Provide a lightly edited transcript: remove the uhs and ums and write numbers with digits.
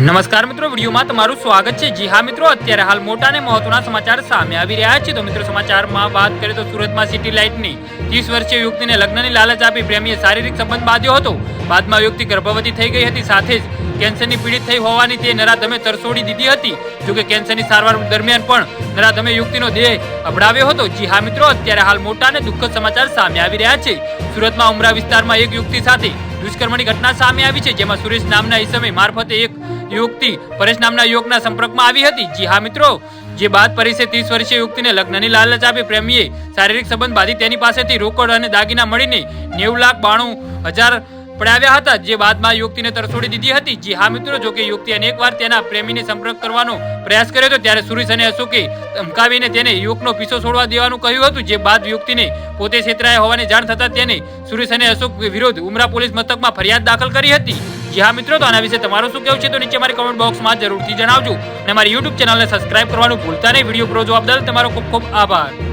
નમસ્કાર મિત્રો, વિડીયોમાં તમારું સ્વાગત છે। જી હા મિત્રો, અત્યારે હાલ મોટા અને મહત્વના સમાચાર સામે આવી રહ્યા છે। તો મિત્રો, સમાચારમાં વાત કરીએ તો સુરતમાં સિટી લાઇટની 30 વર્ષીય યુવતીને લગ્નની લાલચ આપી પ્રેમીએ શારીરિક સંબંધ બાંધ્યો હતો। બાદમાં યુવતી ગર્ભવતી થઈ ગઈ હતી, સાથે જ કેન્સરની પીડિત થઈ હોવાની તે નરાધમે તરસોડી દીધી હતી। જોકે કેન્સરની સારવાર દરમિયાન પણ નરાધમે યુવતીનો દેહ અબડાવ્યો હતો। જી હા મિત્રો, અત્યારે હાલ મોટા અને દુઃખદ સમાચાર સામે આવી રહ્યા છે। સુરતમાં ઉમરા વિસ્તારમાં એક યુવતી સાથે દુષ્કર્મની ઘટના સામે આવી છે, જેમાં સુરેશ નામના ઈસમે મારફતે એક યુવતી પરેશ નામના યુવકના સંપર્કમાં આવી હતી। જી હા મિત્રો, જે બાદ પરેશે 30 વર્ષીય યુવતીને લગ્નની લાલચ આપી પ્રેમીએ શારીરિક સંબંધ બાંધી તેની પાસેથી રોકડ અને દાગીના મળીને 90,92,000 પડાવ્યા હતા, જે બાદમાં યુવતીને તરસોડી દીધી હતી। જી હા મિત્રો, જો કે યુવતી અનેકવાર તેના પ્રેમીને સંપર્ક કરવાનો પ્રયાસ કર્યો હતો, ત્યારે સુરેશ અને અશોકે ધમકાવીને તેને યુવકનો પીછો છોડવા દેવાનું કહ્યું હતું। જે બાદ યુવતીને પોતે છેતરાયા હોવાની જાણ થતાં તેને સુરેશ અને અશોક વિરુદ્ધ ઉમરા પોલીસ મથકમાં ફરિયાદ દાખલ કરી હતી। જી હા મિત્રો, તો આના વિશે તમારું શું કહેવું છે તો નીચે મારી કમેન્ટ બોક્સમાં જરૂરથી જણાવજો અને મારી YouTube ચેનલને સબસ્ક્રાઇબ કરવાનું ભૂલતા નહીં। વિડીયો પૂરો જોવા બદલ તમારો ખૂબ ખૂબ આભાર।